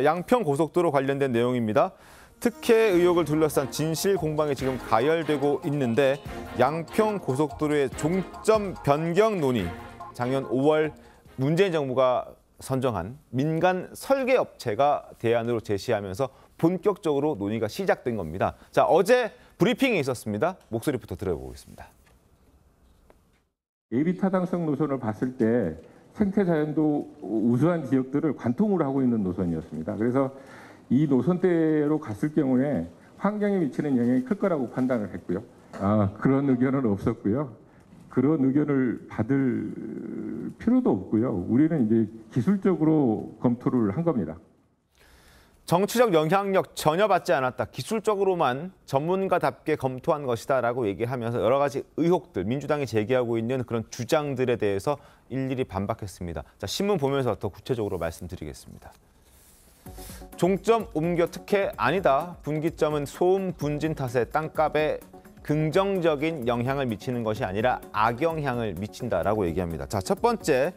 양평 고속도로 관련된 내용입니다. 특혜 의혹을 둘러싼 진실 공방이 지금 가열되고 있는데 양평 고속도로의 종점 변경 논의, 작년 5월 문재인 정부가 선정한 민간 설계 업체가 대안으로 제시하면서 본격적으로 논의가 시작된 겁니다. 자, 어제 브리핑이 있었습니다. 목소리부터 들어보겠습니다. 예비 타당성 노선을 봤을 때 생태 자연도 우수한 지역들을 관통으로 하고 있는 노선이었습니다. 그래서 이 노선대로 갔을 경우에 환경에 미치는 영향이 클 거라고 판단을 했고요. 그런 의견은 없었고요. 그런 의견을 받을 필요도 없고요. 우리는 이제 기술적으로 검토를 한 겁니다. 정치적 영향력 전혀 받지 않았다. 기술적으로만 전문가답게 검토한 것이다라고 얘기하면서 여러 가지 의혹들, 민주당이 제기하고 있는 그런 주장들에 대해서 일일이 반박했습니다. 자, 신문 보면서 더 구체적으로 말씀드리겠습니다. 종점 옮겨 특혜 아니다. 분기점은 소음 분진 탓에 땅값에 긍정적인 영향을 미치는 것이 아니라 악영향을 미친다라고 얘기합니다. 자, 첫 번째,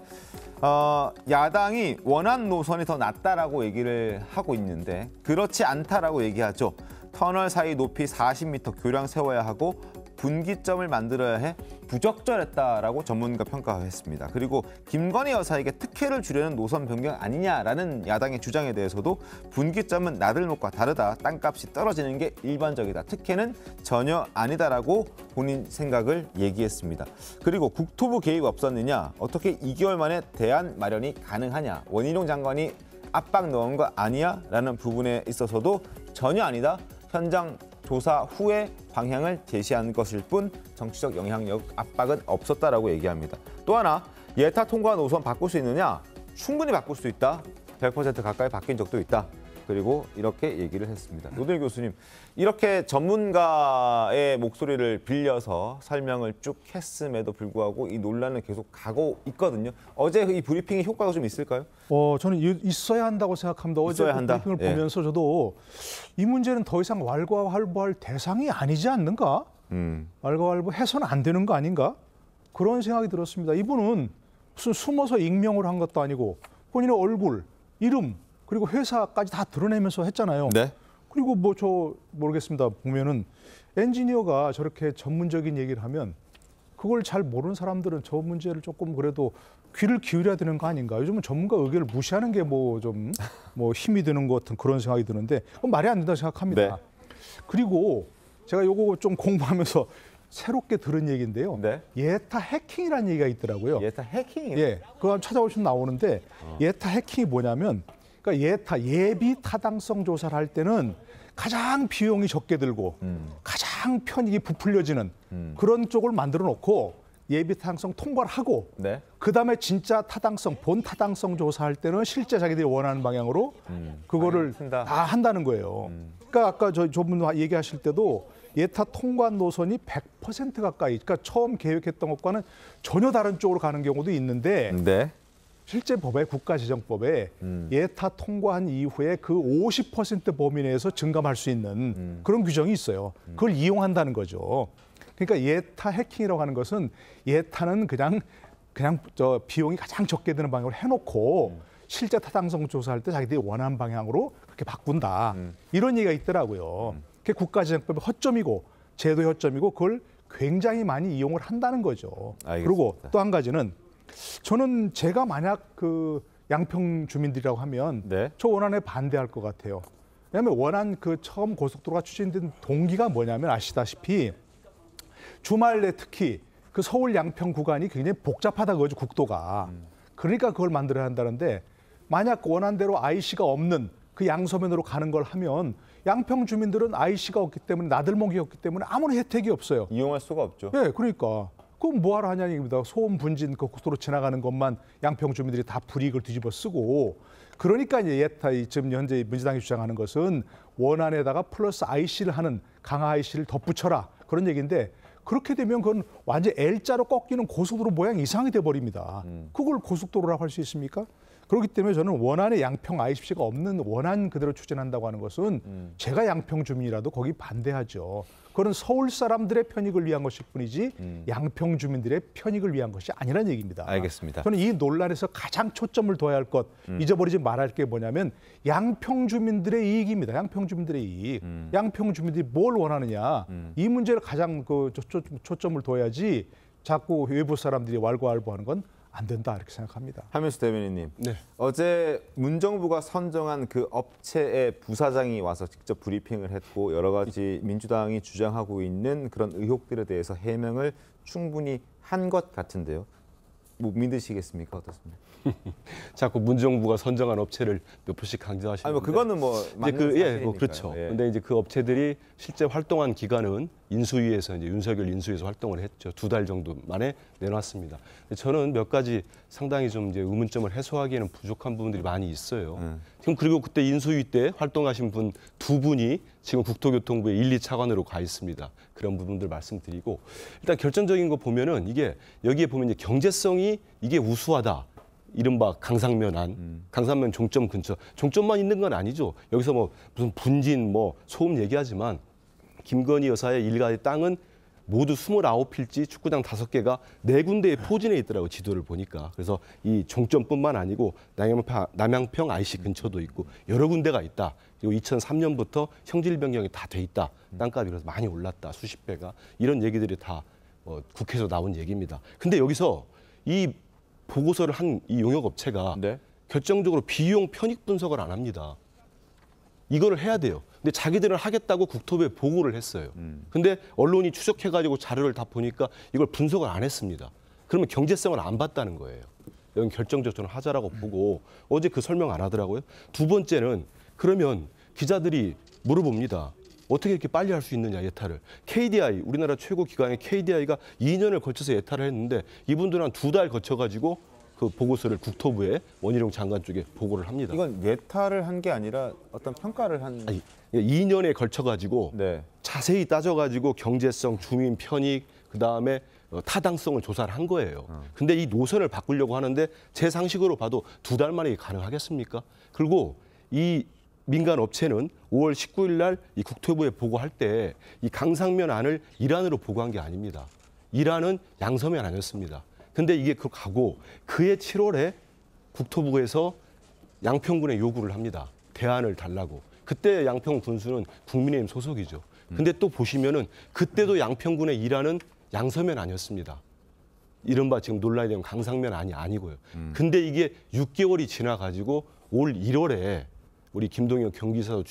야당이 원한 노선이 더 낫다라고 얘기를 하고 있는데 그렇지 않다라고 얘기하죠. 터널 사이 높이 40m 교량 세워야 하고 분기점을 만들어야 해 부적절했다라고 전문가 평가했습니다. 그리고 김건희 여사에게 특혜를 주려는 노선 변경 아니냐라는 야당의 주장에 대해서도 분기점은 나들목과 다르다. 땅값이 떨어지는 게 일반적이다. 특혜는 전혀 아니다라고 본인 생각을 얘기했습니다. 그리고 국토부 개입 없었느냐? 어떻게 2개월 만에 대안 마련이 가능하냐? 원희룡 장관이 압박 넣은 거 아니야? 라는 부분에 있어서도 전혀 아니다. 현장 조사 후에 방향을 제시한 것일 뿐 정치적 영향력 압박은 없었다라고 얘기합니다. 또 하나, 예타 통과 노선 바꿀 수 있느냐? 충분히 바꿀 수 있다. 100% 가까이 바뀐 적도 있다. 그리고 이렇게 얘기를 했습니다. 노들 교수님, 이렇게 전문가의 목소리를 빌려서 설명을 쭉 했음에도 불구하고 이 논란은 계속 가고 있거든요. 어제 이 브리핑의 효과가 좀 있을까요? 저는 있어야 한다고 생각합니다. 어제 브리핑을 보면서 저도 이 문제는 더 이상 왈가왈부할 대상이 아니지 않는가? 왈가왈부 해서는 안 되는 거 아닌가? 그런 생각이 들었습니다. 이분은 무슨 숨어서 익명을 한 것도 아니고 본인의 얼굴, 이름, 그리고 회사까지 다 드러내면서 했잖아요. 네. 그리고 모르겠습니다. 보면은 엔지니어가 저렇게 전문적인 얘기를 하면 그걸 잘 모르는 사람들은 저 문제를 조금 그래도 귀를 기울여야 되는 거 아닌가. 요즘은 전문가 의견을 무시하는 게 좀 힘이 드는 것 같은 그런 생각이 드는데 그건 말이 안 된다고 생각합니다. 네. 그리고 제가 요거 좀 공부하면서 새롭게 들은 얘기인데요. 네. 예타 해킹이라는 얘기가 있더라고요. 예타 해킹이요? 예, 그거 한번 찾아보시면 나오는데 예타 해킹이 뭐냐면 그러니까 예비 타당성 조사를 할 때는 가장 비용이 적게 들고 가장 편익이 부풀려지는 그런 쪽을 만들어 놓고 예비 타당성 통과를 하고 네. 그다음에 진짜 타당성, 본 타당성 조사할 때는 실제 자기들이 원하는 방향으로 그거를 다 한다는 거예요. 그러니까 아까 저분 얘기하실 때도 예타 통과 노선이 100% 가까이, 그러니까 처음 계획했던 것과는 전혀 다른 쪽으로 가는 경우도 있는데 네. 실제 법에 국가지정법에 예타 통과한 이후에 그 50% 범위 내에서 증감할 수 있는 그런 규정이 있어요. 그걸 이용한다는 거죠. 그러니까 예타 해킹이라고 하는 것은 예타는 그냥 비용이 가장 적게 드는 방향으로 해놓고 실제 타당성 조사할 때 자기들이 원하는 방향으로 그렇게 바꾼다. 이런 얘기가 있더라고요. 그게 국가지정법의 허점이고 제도 허점이고 그걸 굉장히 많이 이용을 한다는 거죠. 알겠습니다. 그리고 또 한 가지는 저는 제가 만약 그 양평 주민들이라고 하면 네. 저 원안에 반대할 것 같아요. 왜냐하면 원안 그 처음 고속도로가 추진된 동기가 뭐냐면 아시다시피 주말에 특히 그 서울 양평 구간이 굉장히 복잡하다 그거죠, 국도가. 그러니까 그걸 만들어야 한다는데 만약 원안대로 IC가 없는 그 양서면으로 가는 걸 하면 양평 주민들은 IC가 없기 때문에 나들목이 없기 때문에 아무런 혜택이 없어요. 이용할 수가 없죠. 네, 그러니까. 그럼 뭐하러 하냐는 얘기입니다. 소음 분진 그 고속도로 지나가는 것만 양평 주민들이 다 불이익을 뒤집어 쓰고 그러니까 이제 예타 지금 현재 민주당이 주장하는 것은 원안에다가 플러스 IC를 하는 강화 IC를 덧붙여라 그런 얘기인데 그렇게 되면 그건 완전 L자로 꺾이는 고속도로 모양 이상이 돼버립니다. 그걸 고속도로라고 할 수 있습니까? 그렇기 때문에 저는 원안에 양평 ICC가 없는 원안 그대로 추진한다고 하는 것은 제가 양평 주민이라도 거기 반대하죠. 그건 서울 사람들의 편익을 위한 것일 뿐이지 양평 주민들의 편익을 위한 것이 아니라는 얘기입니다. 알겠습니다. 저는 이 논란에서 가장 초점을 둬야 할 것, 잊어버리지 말아야 할 게 뭐냐면 양평 주민들의 이익입니다. 양평 주민들의 이익. 양평 주민들이 뭘 원하느냐. 이 문제를 가장 초점을 둬야지 자꾸 외부 사람들이 왈가왈부하는 건 안 된다 이렇게 생각합니다. 한명수 대변인님, 네. 어제 문정부가 선정한 그 업체의 부사장이 와서 직접 브리핑을 했고 여러 가지 민주당이 주장하고 있는 그런 의혹들에 대해서 해명을 충분히 한 것 같은데요. 뭐 믿으시겠습니까? 어떻습니까? 자꾸 문정부가 선정한 업체를 몇 번씩 강조하시는데. 아니 뭐 그거는 뭐 맞는 사실이니까요. 뭐 그렇죠. 예. 근데 이제 그 업체들이 실제 활동한 기간은 인수위에서 이제 윤석열 인수위에서 활동을 했죠. 2달 정도 만에 내놨습니다. 근데 저는 몇 가지 상당히 좀 이제 의문점을 해소하기에는 부족한 부분들이 많이 있어요. 지금 그리고 그때 인수위 때 활동하신 분 2분이 지금 국토교통부의 1, 2차관으로 가 있습니다. 그런 부분들 말씀드리고 일단 결정적인 거 보면은 이게 여기에 보면 이제 경제성이 이게 우수하다. 이른바 강상면 강상면 종점 근처. 종점만 있는 건 아니죠. 여기서 뭐 무슨 분진 뭐 소음 얘기하지만 김건희 여사의 일가의 땅은 모두 29필지 축구장 5개가 4군데에 포진해 있더라고요. 지도를 보니까. 그래서 이 종점뿐만 아니고 남양평 IC 근처도 있고 여러 군데가 있다. 그리고 2003년부터 형질 변경이 다 돼 있다. 땅값이 그래서 많이 올랐다. 수십 배가. 이런 얘기들이 다 국회에서 나온 얘기입니다. 근데 여기서 이 보고서를 한 이 용역업체가 네. 결정적으로 비용 편익 분석을 안 합니다. 이거를 해야 돼요. 근데 자기들은 하겠다고 국토부에 보고를 했어요. 근데 언론이 추적해가지고 자료를 다 보니까 이걸 분석을 안 했습니다. 그러면 경제성을 안 봤다는 거예요. 이건 결정적으로 하자라고 보고 어제 그 설명 안 하더라고요. 두 번째는 그러면 기자들이 물어봅니다. 어떻게 이렇게 빨리 할 수 있느냐 예타를. KDI 우리나라 최고 기관의 KDI가 2년을 거쳐서 예타를 했는데 이분들은 한 2달 거쳐가지고 그 보고서를 국토부에 원희룡 장관 쪽에 보고를 합니다. 이건 예타를 한 게 아니라 어떤 평가를 한. 아니, 2년에 걸쳐가지고 네. 자세히 따져가지고 경제성, 주민 편익, 그다음에 타당성을 조사를 한 거예요. 근데 이 노선을 바꾸려고 하는데 제 상식으로 봐도 2달 만에 이게 가능하겠습니까? 그리고 이 민간 업체는 5월 19일 날 이 국토부에 보고할 때 이 강상면 안을 일안으로 보고한 게 아닙니다. 일안은 양서면 아니었습니다. 근데 이게 그 가고 그해 7월에 국토부에서 양평군에 요구를 합니다. 대안을 달라고. 그때 양평 군수는 국민의힘 소속이죠. 근데 또 보시면은 그때도 양평군의 일안은 양서면 아니었습니다. 이른바 지금 논란이 되는 강상면 아니고요. 근데 이게 6개월이 지나가지고 올 1월에 우리 김동연 경기사도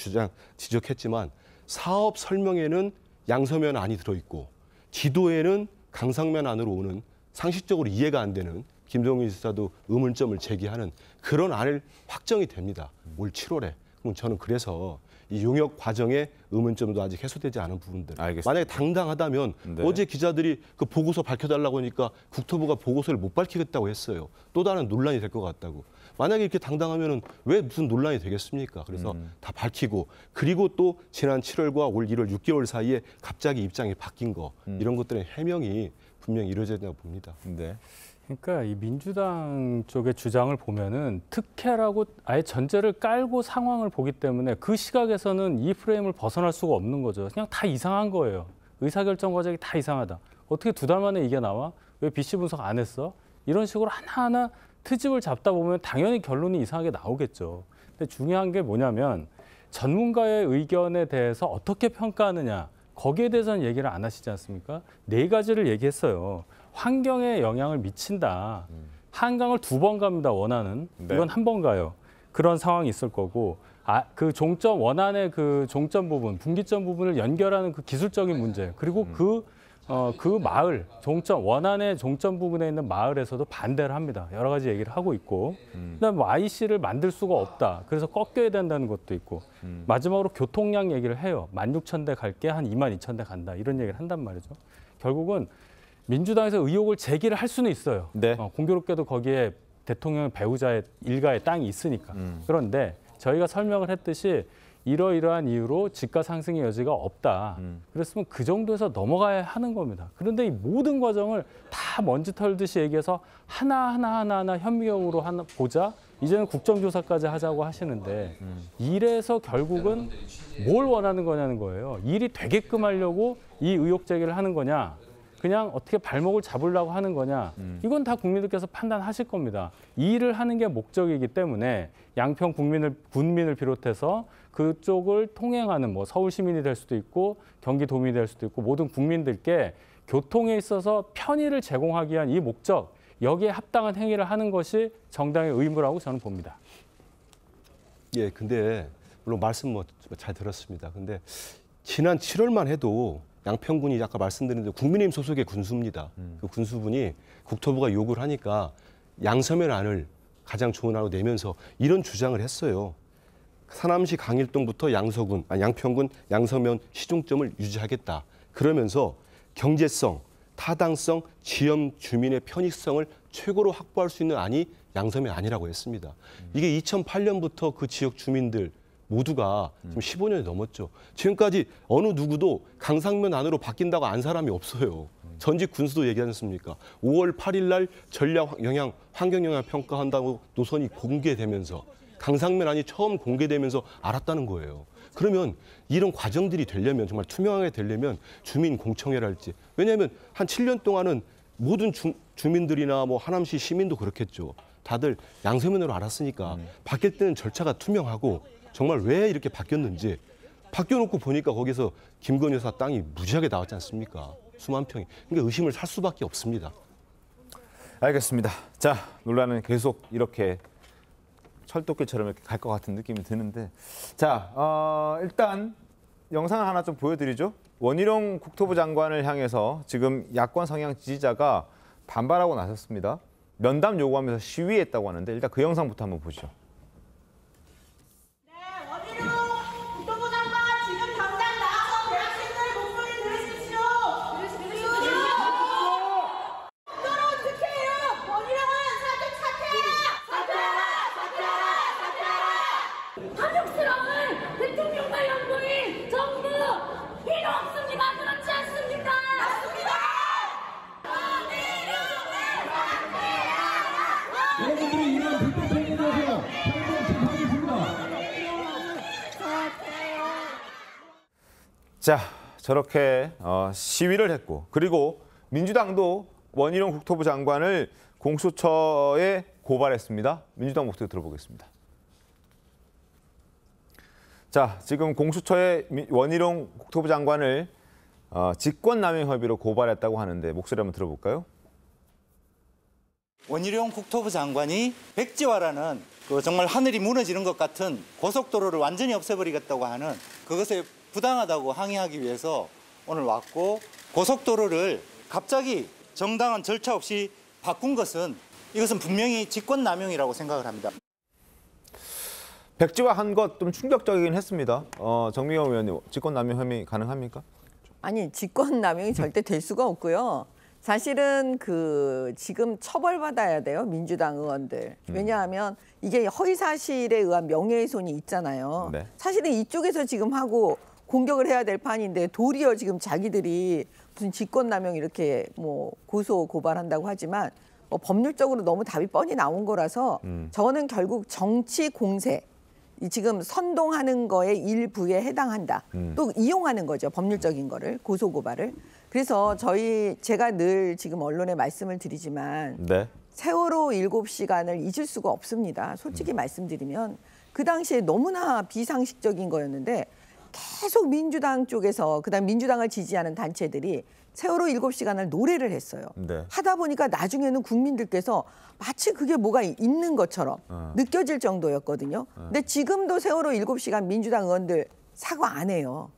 지적했지만 사업 설명에는 양서면 안이 들어있고 지도에는 강상면 안으로 오는 상식적으로 이해가 안 되는 김동연 지사도 의문점을 제기하는 그런 안을 확정이 됩니다. 올 7월에. 그럼 저는 그래서 이 용역 과정의 의문점도 아직 해소되지 않은 부분들. 알겠습니다. 만약에 당당하다면 네. 어제 기자들이 그 보고서 밝혀달라고 하니까 국토부가 보고서를 못 밝히겠다고 했어요. 또 다른 논란이 될 것 같다고. 만약에 이렇게 당당하면은 왜 무슨 논란이 되겠습니까? 그래서 다 밝히고 그리고 또 지난 7월과 올 1월 6개월 사이에 갑자기 입장이 바뀐 거 이런 것들의 해명이 분명히 이루어져야 된다고 봅니다. 네. 그러니까 이 민주당 쪽의 주장을 보면은 특혜라고 아예 전제를 깔고 상황을 보기 때문에 그 시각에서는 이 프레임을 벗어날 수가 없는 거죠. 그냥 다 이상한 거예요. 의사결정 과정이 다 이상하다. 어떻게 2달 만에 이게 나와? 왜 BC 분석 안 했어? 이런 식으로 하나하나 트집을 잡다 보면 당연히 결론이 이상하게 나오겠죠. 근데 중요한 게 뭐냐면 전문가의 의견에 대해서 어떻게 평가하느냐. 거기에 대해서는 얘기를 안 하시지 않습니까? 4가지를 얘기했어요. 환경에 영향을 미친다. 한강을 2번 갑니다. 원안은. 네. 이건 1번 가요. 그런 상황이 있을 거고 그 종점 원안의 그 종점 부분, 분기점 부분을 연결하는 그 기술적인 문제 그리고 그 마을 종점 원안의 종점 부분에 있는 마을에서도 반대를 합니다. 여러 가지 얘기를 하고 있고 그다음에 뭐 IC를 만들 수가 없다. 그래서 꺾여야 된다는 것도 있고 마지막으로 교통량 얘기를 해요. 16,000대 갈게 한 22,000대 간다. 이런 얘기를 한단 말이죠. 결국은 민주당에서 의혹을 제기를 할 수는 있어요. 네. 공교롭게도 거기에 대통령 배우자의 일가의 땅이 있으니까. 그런데 저희가 설명을 했듯이 이러이러한 이유로 지가 상승의 여지가 없다. 그랬으면 그 정도에서 넘어가야 하는 겁니다. 그런데 이 모든 과정을 다 먼지 털듯이 얘기해서 하나 현미경으로 보자. 이제는 국정조사까지 하자고 하시는데 이래서 결국은 뭘 원하는 거냐는 거예요. 일이 되게끔 하려고 이 의혹 제기를 하는 거냐, 그냥 어떻게 발목을 잡으려고 하는 거냐, 이건 다 국민들께서 판단하실 겁니다. 이 일을 하는 게 목적이기 때문에 양평 군민을 비롯해서 그쪽을 통행하는 뭐 서울 시민이 될 수도 있고 경기도민이 될 수도 있고 모든 국민들께 교통에 있어서 편의를 제공하기 위한 이 목적, 여기에 합당한 행위를 하는 것이 정당의 의무라고 저는 봅니다. 예, 근데 물론 말씀 뭐 잘 들었습니다. 근데 지난 7월만 해도 양평군이 아까 말씀드린 대로 국민의힘 소속의 군수입니다. 그 군수분이 국토부가 요구를 하니까 양서면 안을 가장 좋은 안으로 내면서 이런 주장을 했어요. 상암시 강일동부터 양평군 양서면 시종점을 유지하겠다. 그러면서 경제성, 타당성, 지역 주민의 편익성을 최고로 확보할 수 있는 안이 양서면 안이라고 했습니다. 이게 2008년부터 그 지역 주민들 모두가 지금 15년이 넘었죠. 지금까지 어느 누구도 강상면 안으로 바뀐다고 안 사람이 없어요. 전직 군수도 얘기하지 않습니까? 5월 8일 날 환경영향 평가한다고 노선이 공개되면서 강상면 안이 처음 공개되면서 알았다는 거예요. 그러면 이런 과정들이 되려면 정말 투명하게 되려면 주민 공청회랄지, 왜냐하면 한 7년 동안은 모든 주민들이나 뭐 하남시 시민도 그렇겠죠. 다들 양서면으로 알았으니까 바뀔 때는 절차가 투명하고 정말 왜 이렇게 바뀌었는지 바뀌어놓고 보니까 거기서 김건희 여사 땅이 무지하게 나왔지 않습니까? 수만 평이. 그러니까 의심을 살 수밖에 없습니다. 알겠습니다. 자, 논란은 계속 이렇게 철도길처럼 이렇게 갈 것 같은 느낌이 드는데, 자, 일단 영상을 하나 좀 보여드리죠. 원희룡 국토부 장관을 향해서 지금 야권 성향 지지자가 반발하고 나섰습니다. 면담 요구하면서 시위했다고 하는데 일단 그 영상부터 한번 보시죠. 여러분들이 이런 불법행위에 대해서 행동하겠습니다. 자, 저렇게 시위를 했고, 그리고 민주당도 원희룡 국토부 장관을 공수처에 고발했습니다. 민주당 목소리 들어보겠습니다. 자, 지금 공수처에 원희룡 국토부 장관을 직권남용 혐의로 고발했다고 하는데 목소리 한번 들어볼까요? 원희룡 국토부 장관이 백지화라는 그 정말 하늘이 무너지는 것 같은 고속도로를 완전히 없애버리겠다고 하는 그것에 부당하다고 항의하기 위해서 오늘 왔고, 고속도로를 갑자기 정당한 절차 없이 바꾼 것은 이것은 분명히 직권남용이라고 생각을 합니다. 백지화한 것 좀 충격적이긴 했습니다. 정미경 의원님, 직권남용 혐의 가능합니까? 아니, 직권남용이 절대 될 수가 없고요. 사실은 지금 처벌받아야 돼요, 민주당 의원들. 왜냐하면 이게 허위사실에 의한 명예훼손이 있잖아요. 네. 사실은 이쪽에서 지금 하고 공격을 해야 될 판인데 도리어 지금 자기들이 무슨 직권남용 이렇게 뭐 고소 고발한다고 하지만 법률적으로 너무 답이 뻔히 나온 거라서 저는 결국 정치 공세, 지금 선동하는 거에 일부에 해당한다. 또 이용하는 거죠, 법률적인 거를, 고소 고발을. 그래서 제가 늘 지금 언론에 말씀을 드리지만 네. 세월호 7시간을 잊을 수가 없습니다. 솔직히 말씀드리면 그 당시에 너무나 비상식적인 거였는데 계속 민주당 쪽에서, 그다음 민주당을 지지하는 단체들이 세월호 7시간을 노래를 했어요. 네. 하다 보니까 나중에는 국민들께서 마치 그게 뭐가 있는 것처럼 느껴질 정도였거든요. 근데 지금도 세월호 7시간 민주당 의원들 사과 안 해요.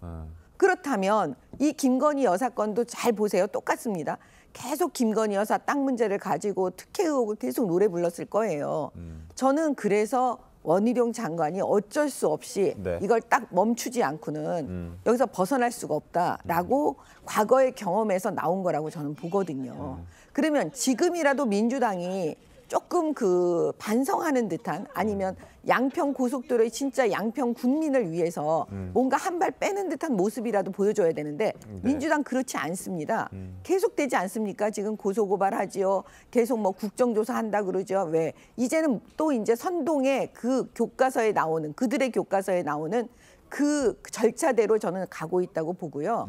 그렇다면 이 김건희 여사 건도 잘 보세요. 똑같습니다. 계속 김건희 여사 땅 문제를 가지고 특혜 의혹을 계속 노래 불렀을 거예요. 저는 그래서 원희룡 장관이 어쩔 수 없이 네. 이걸 딱 멈추지 않고는 여기서 벗어날 수가 없다라고 과거의 경험에서 나온 거라고 저는 보거든요. 그러면 지금이라도 민주당이 조금 그 반성하는 듯한 아니면 양평 고속도로의 진짜 양평 군민을 위해서 뭔가 한 발 빼는 듯한 모습이라도 보여줘야 되는데 민주당 그렇지 않습니다. 계속되지 않습니까? 지금 고소고발하지요. 계속 뭐 국정조사 한다 그러죠. 왜? 이제는 또 이제 선동의 그 교과서에 나오는 그들의 교과서에 나오는 그 절차대로 저는 가고 있다고 보고요.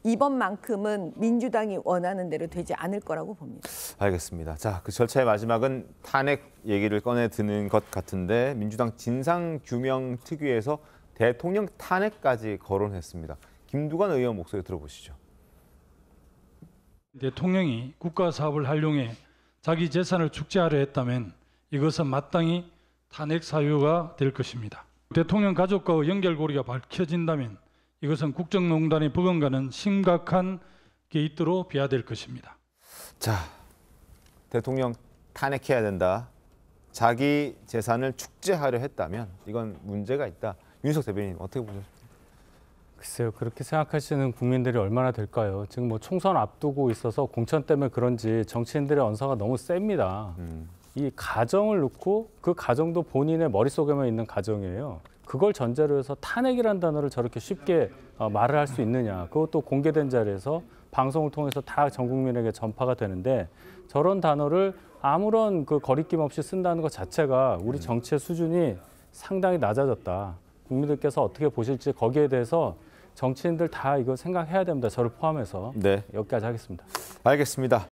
이번만큼은 민주당이 원하는 대로 되지 않을 거라고 봅니다. 알겠습니다. 자, 그 절차의 마지막은 탄핵 얘기를 꺼내 드는 것 같은데 민주당 진상규명특위에서 대통령 탄핵까지 거론했습니다. 김두관 의원 목소리 들어보시죠. 대통령이 국가사업을 활용해 자기 재산을 축제하려 했다면 이것은 마땅히 탄핵 사유가 될 것입니다. 대통령 가족과의 연결고리가 밝혀진다면 이것은 국정농단에 버금가는 심각한 게이트로 비화될 것입니다. 자, 대통령 탄핵해야 된다. 자기 재산을 축제하려 했다면 이건 문제가 있다. 윤석 대변인 어떻게 보셨습니까? 글쎄요, 그렇게 생각하시는 국민들이 얼마나 될까요? 지금 뭐 총선 앞두고 있어서 공천 때문에 그런지 정치인들의 언사가 너무 셉니다. 이 가정을 놓고 그 가정도 본인의 머릿속에만 있는 가정이에요. 그걸 전제로 해서 탄핵이라는 단어를 저렇게 쉽게 말을 할 수 있느냐. 그것도 공개된 자리에서 방송을 통해서 다 전 국민에게 전파가 되는데 저런 단어를 아무런 그 거리낌 없이 쓴다는 것 자체가 우리 정치의 수준이 상당히 낮아졌다. 국민들께서 어떻게 보실지 거기에 대해서 정치인들 다 이거 생각해야 됩니다. 저를 포함해서. 네. 여기까지 하겠습니다. 알겠습니다.